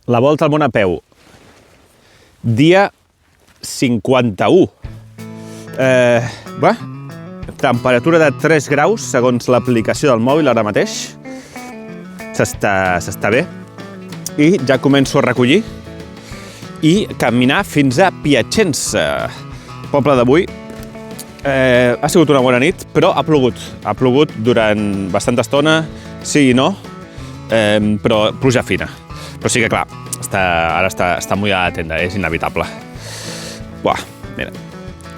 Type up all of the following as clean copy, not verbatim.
La volta al món a peu. Dia 51. Temperatura de 3 graus, segons l'aplicació del mòbil ara mateix. S'està bé. I ja començo a recollir i caminar fins a Piacenza. Poble d'avui. Ha sigut una bona nit, però ha plogut. Ha plogut durant bastanta estona, sí i no, però pluja fina. Però sí que, clar, ara està mullada la tenda, és inevitable. Buah, mira.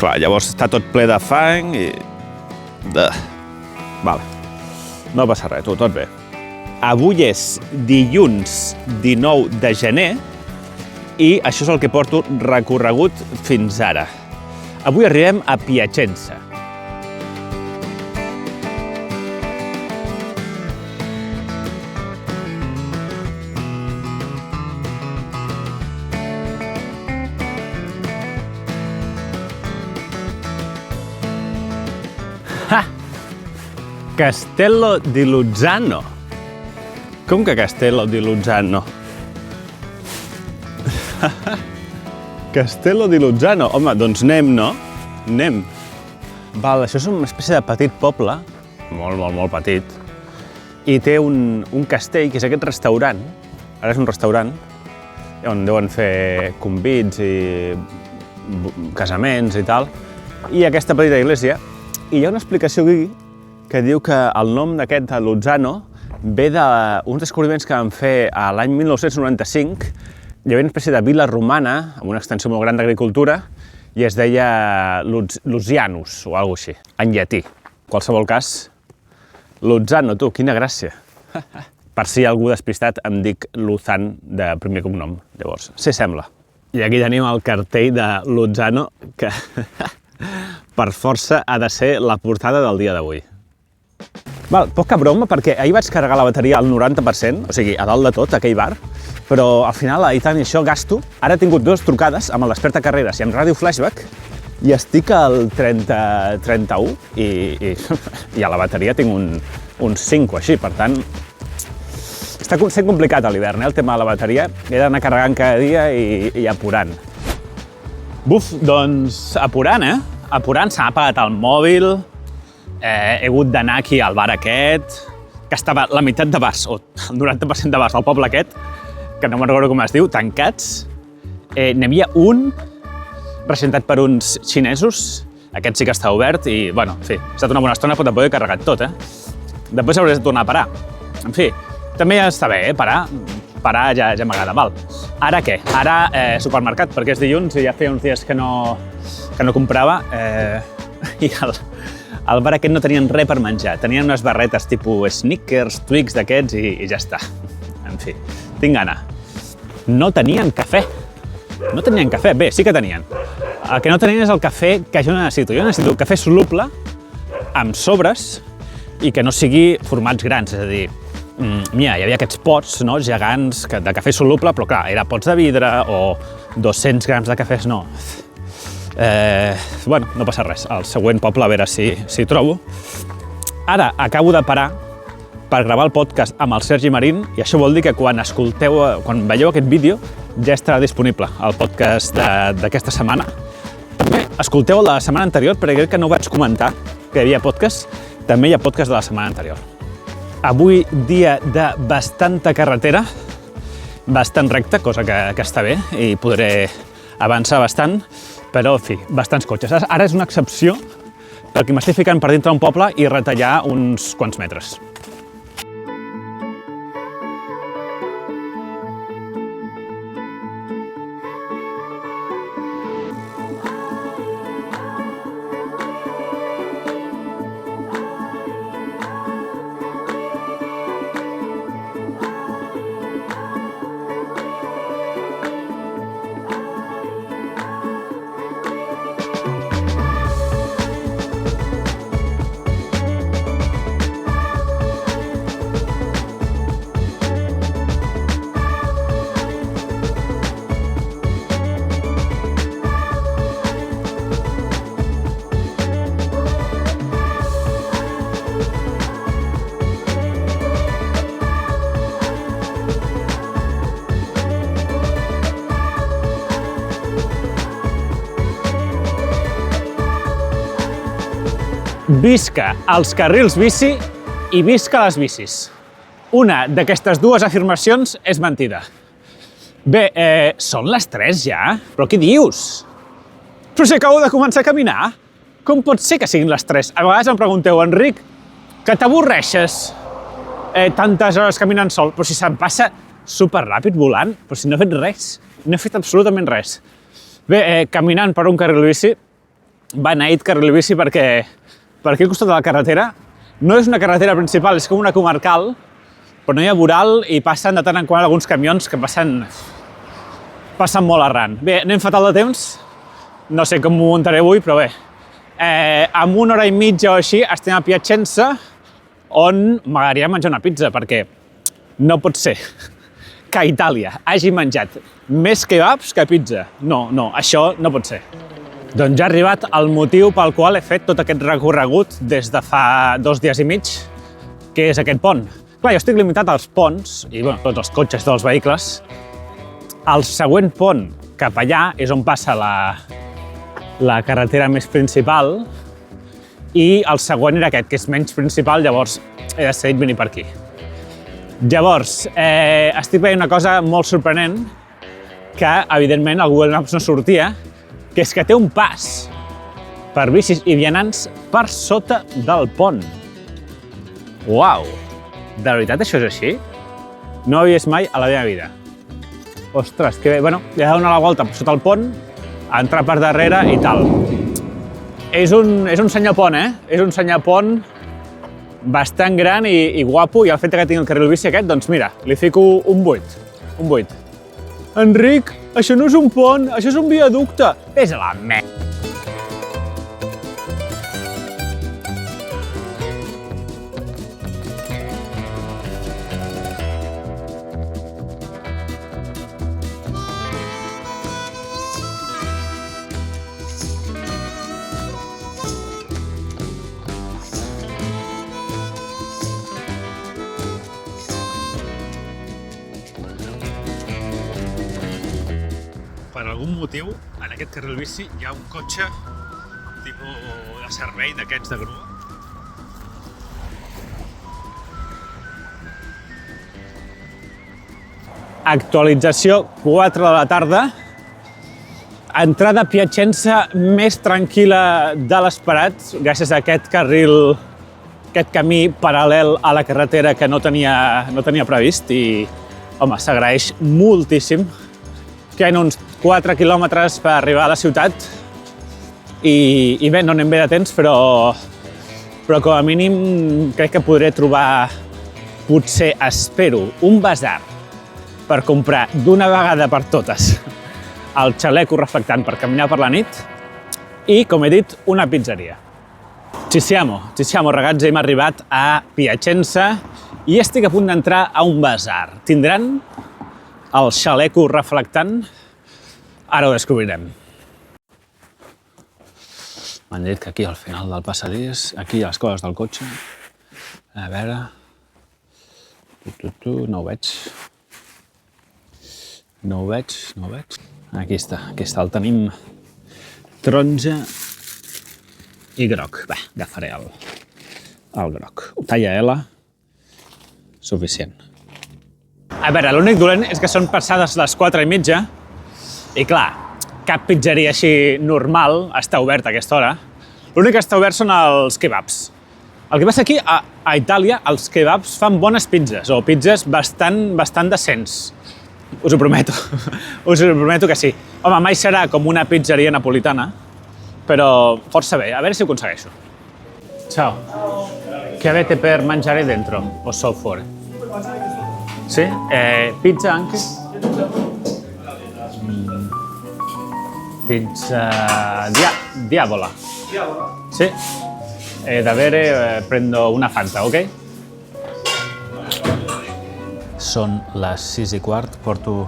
Clar, llavors està tot ple de fang i... Vale. No passa res, tot bé. Avui és dilluns 19 de gener i això és el que porto recorregut fins ara. Avui arribem a Piacenza. Castello di Luzzano. Com que Castello di Luzzano? Castello di Luzzano. Home, doncs anem, no? Anem. Val, això és una espècie de petit poble, molt petit, i té un castell, que és aquest restaurant. Ara és un restaurant, on deuen fer convits i casaments i tal, i aquesta petita església. I hi ha una explicació aquí que diu que el nom d'aquest de Luzzano ve d'uns descobriments que van fer a l'any 1995. Hi havia una espècie de vila romana amb una extensió molt gran d'agricultura i es deia Lusianus o alguna cosa així, en llatí. En qualsevol cas, Luzzano, tu, quina gràcia. Per si hi ha algú despistat, em dic Luzan de primer cognom, llavors, sí sembla. I aquí tenim el cartell de Luzzano, que per força ha de ser la portada del dia d'avui. Val, poca broma, perquè ahir vaig carregar la bateria al 90%, o sigui, a dalt de tot, aquell bar, però al final, i tant i això, gasto. Ara he tingut 2 trucades amb el Desperta Carreras i amb Ràdio Flashback i estic al 31 i a la bateria tinc uns 5 o així, per tant, està sent complicat a l'hivern, el tema de la bateria. He d'anar carregant cada dia i apurant. Buf, doncs apurant, Apurant, s'ha apagat el mòbil, he hagut d'anar aquí al bar aquest, que estava la meitat de bars, o el 90% de bars del poble aquest, que no me'n recordo com es diu, tancats. N'hi havia un regentat per uns xinesos, aquest sí que està obert i, bueno, en fi, ha estat una bona estona, però tampoc he carregat tot, Després hauré de tornar a parar. En fi, també ja està bé, parar ja m'agrada, val. Ara què? Ara supermercat, perquè és dilluns i ja feia uns dies que no comprava i al bar aquest no tenien res per menjar. Tenien unes barretes tipus Snickers, Twix d'aquests i ja està. En fi, tinc gana. No tenien cafè. No tenien cafè. Bé, sí que tenien. El que no tenien és el cafè que jo necessito. Jo necessito cafè soluble amb sobres i que no sigui formats grans. És a dir, mira, hi havia aquests pots gegants de cafè soluble, però clar, era pots de vidre o 200 grams de cafès, no. Bueno, no passa res. Al següent poble a veure si trobo. Ara acabo de parar per gravar el podcast amb el Sergi Marín i això vol dir que quan veieu aquest vídeo ja estarà disponible el podcast d'aquesta setmana. També escolteu el de la setmana anterior, perquè crec que no vaig comentar que hi havia podcast. També hi ha podcast de la setmana anterior. Avui dia de bastanta carretera, bastant recta, cosa que està bé i podré avançar bastant, però, en fi, bastants cotxes. Ara és una excepció perquè m'estic ficant per dintre un poble i retallar uns quants metres. Visca els carrils bici i visca les bicis. Una d'aquestes dues afirmacions és mentida. Bé, són les 3 ja? Però què dius? Però si acabo de començar a caminar. Com pot ser que siguin les 3? A vegades em pregunteu, Enric, que t'avorreixes tantes hores caminant sol, però si se'm passa superràpid volant, però si no he fet res, no he fet absolutament res. Bé, caminant per un carril bici, beneït carril bici perquè per aquí al costat de la carretera no és una carretera principal, és com una comarcal, però no hi ha voral i passen de tant en quant alguns camions que passen molt arran. Bé, anem fatal de temps, no sé com m'ho muntaré avui, però bé. Amb 1 hora i mitja o així estem a Piacenza, on m'agradaria menjar una pizza, perquè no pot ser que a Itàlia hagi menjat més kebabs que pizza. No, això no pot ser. Doncs ja ha arribat el motiu pel qual he fet tot aquest recorregut des de fa 2 dies i mig, que és aquest pont. Clar, jo estic limitat als ponts, i bueno, tots els cotxes dels vehicles. El següent pont cap allà és on passa la carretera més principal, i el següent era aquest, que és menys principal, llavors he decidit venir per aquí. Llavors, estic veient una cosa molt sorprenent, que evidentment el Google Maps no sortia, que és que té un pas per bicis i vianants per sota del pont. Uau! De veritat això és així? No ho havia vist mai a la meva vida. Ostres, que bé. Bueno, he de donar la volta per sota el pont, entrar per darrere i tal. És un senyor pont, És un senyor pont bastant gran i guapo, i el fet que tingui el carril bici aquest, doncs mira, li fico un 8. Un 8. Enric, això no és un pont, això és un viaducte. Vés a la merda. Per algun motiu, en aquest carril bici hi ha un cotxe tipus de servei d'aquests de grua. Actualització 4 de la tarda. Entrada a Piacenza més tranquil·la de l'esperat, gràcies a aquest carril, aquest camí paral·lel a la carretera que no tenia previst, i, home, s'agraeix moltíssim. Queden uns 4 quilòmetres per arribar a la ciutat i bé, no anem bé de temps, però com a mínim crec que podré trobar, potser espero, un basar per comprar d'una vegada per totes el xaleco reflectant per caminar per la nit i, com he dit, una pizzeria. Ci siamo, ragazzi, hem arribat a Piacenza i estic a punt d'entrar a un basar. Tindran el xaleco reflectant? Ara ho descobrirem. M'han dit que aquí al final del passadís, aquí hi ha les coses del cotxe. A veure... No ho veig. No ho veig. Aquí està, el tenim taronja i groc. Va, agafaré el groc. Talla L, suficient. A veure, l'únic dolent és que són passades les 4:30 i, clar, cap pizzeria així normal està oberta a aquesta hora. L'únic que està obert són els kebabs. El que passa aquí, a Itàlia, els kebabs fan bones pizzas, o pizzas bastant decents. Us ho prometo. Us ho prometo que sí. Home, mai serà com una pizzeria napolitana, però força bé. A veure si ho aconsegueixo. Ciao. Che avete per mangiare dentro o solo fuori? Sì? Pizza anche? Pizza diavola. Diavola? Sì. Da bere prendo una Fanta, ok? Són les 6:15, porto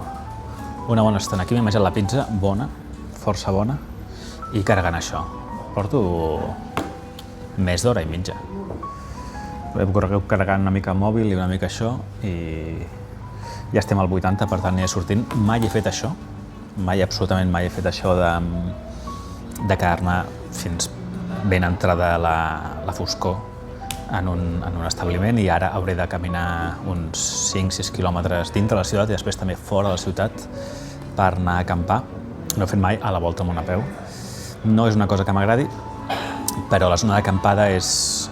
una bona estona aquí, m'he menjat la pizza, bona, força bona, i carregant això. Porto més d'hora i mitja. Hem corregut carregant una mica el mòbil i una mica això, i ja estem al 80, per tant, aniré sortint. Mai he fet això, absolutament mai he fet això de quedar-me fins ben entrada la foscor en un establiment i ara hauré de caminar uns 5-6 quilòmetres dintre la ciutat i després també fora de la ciutat per anar a acampar. No he fet mai a la volta al món a peu. No és una cosa que m'agradi, però la zona d'acampada és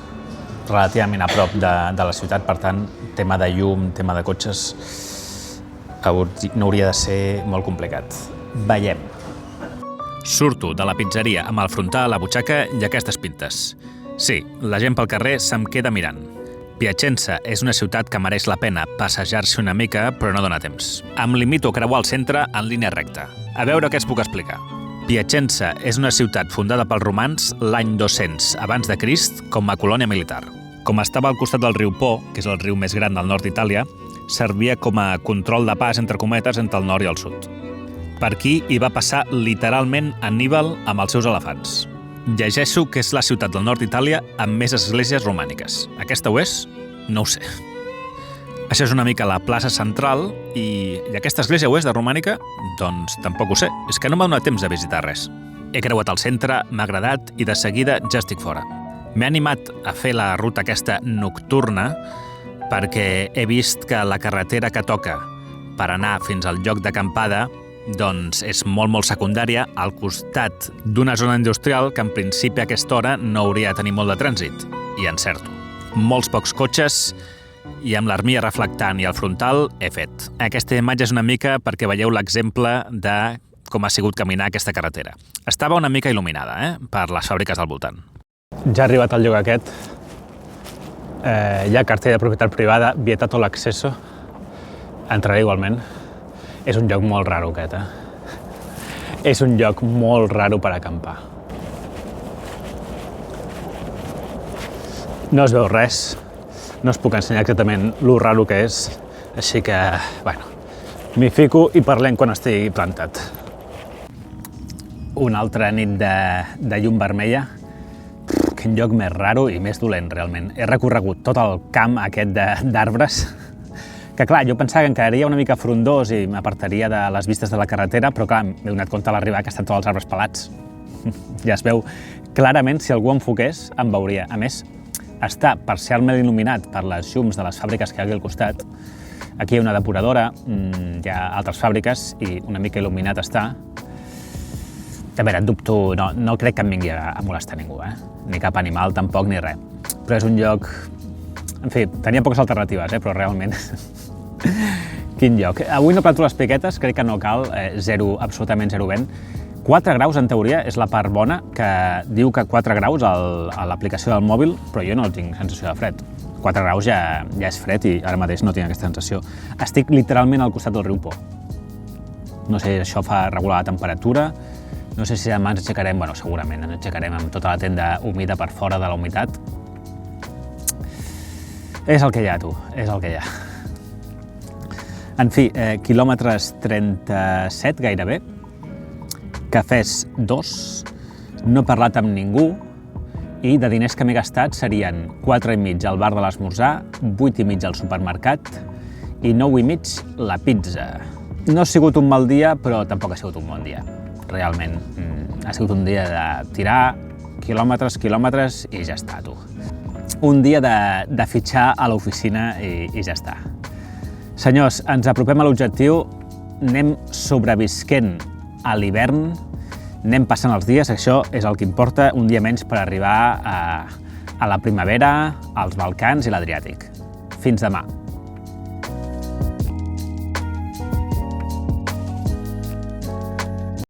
relativament a prop de la ciutat, per tant, tema de llum, tema de cotxes, no hauria de ser molt complicat. Veiem. Surto de la pizzeria amb el frontal a la butxaca i aquestes pintes. Sí, la gent pel carrer se'm queda mirant. Piacenza és una ciutat que mereix la pena passejar-se una mica, però no dona temps. Em limito a creuar el centre en línia recta. A veure què es puc explicar. Piacenza és una ciutat fundada pels romans l'any 200 abans de Crist com a colònia militar. Com estava al costat del riu Po, que és el riu més gran del nord d'Itàlia, servia com a control de pas, entre cometes, entre el nord i el sud. Per aquí hi va passar literalment Anníbal amb els seus elefants. Llegeixo que és la ciutat del nord d'Itàlia amb més esglésies romàniques. Aquesta ho és? No ho sé. Això és una mica la plaça central i aquesta església ho és de romànica? Doncs tampoc ho sé. És que no m'ha donat temps de visitar res. He creuat el centre, m'ha agradat i de seguida ja estic fora. M'he animat a fer la ruta aquesta nocturna perquè he vist que la carretera que toca per anar fins al lloc d'acampada doncs és molt secundària al costat d'una zona industrial que en principi a aquesta hora no hauria de tenir molt de trànsit. I encerto. Molts pocs cotxes i amb l'armilla reflectant i el frontal he fet. Aquesta imatge és una mica perquè veieu l'exemple de com ha sigut caminar aquesta carretera. Estava una mica il·luminada, per les fàbriques del voltant. Ja ha arribat al lloc aquest. Hi ha cartell de propietat privada, vietato l'accesso. Entraré igualment. És un lloc molt raro aquest, És un lloc molt raro per acampar. No es veu res. No us puc ensenyar exactament lo raro que és, així que, bueno, m'hi fico i parlem quan estigui plantat. Una altra nit de llum vermella. Quin lloc més raro i més dolent, realment. He recorregut tot el camp aquest d'arbres, que clar, jo pensava que em quedaria una mica frondós i m'apartaria de les vistes de la carretera, però clar, m'he donat compte a l'arribar que estan tots els arbres pelats. Ja es veu clarament, si algú enfoqués, em veuria. A més, està parcialment il·luminat per les llums de les fàbriques que hi ha aquí al costat. Aquí hi ha una depuradora, hi ha altres fàbriques i una mica il·luminat està. A veure, dubto, no crec que em vingui a molestar ningú, ni cap animal tampoc ni res. Però és un lloc... En fi, tenia poques alternatives, però realment... Quin lloc. Avui no planto les piquetes, crec que no cal, absolutament zero vent. 4 graus, en teoria, és la part bona, que diu que 4 graus a l'aplicació del mòbil, però jo no tinc sensació de fred. 4 graus ja és fred i ara mateix no tinc aquesta sensació. Estic literalment al costat del riu Po. No sé si això fa regular la temperatura, no sé si demà ens aixecarem, bueno, segurament ens aixecarem amb tota la tenda humida per fora de la humitat. És el que hi ha, tu, és el que hi ha. En fi, quilòmetres 37 gairebé, cafès 2, no he parlat amb ningú i de diners que m'he gastat serien 4,5 al bar de l'esmorzar, 8,5 al supermercat i 9,5 la pizza. No ha sigut un mal dia, però tampoc ha sigut un bon dia. Realment, ha sigut un dia de tirar quilòmetres i ja està, tu. Un dia de fitxar a l'oficina i ja està. Senyors, ens apropem a l'objectiu, anem sobrevisquent a l'hivern, anem passant els dies, això és el que importa, un dia menys per arribar a la primavera, als Balcans i l'Adriàtic. Fins demà.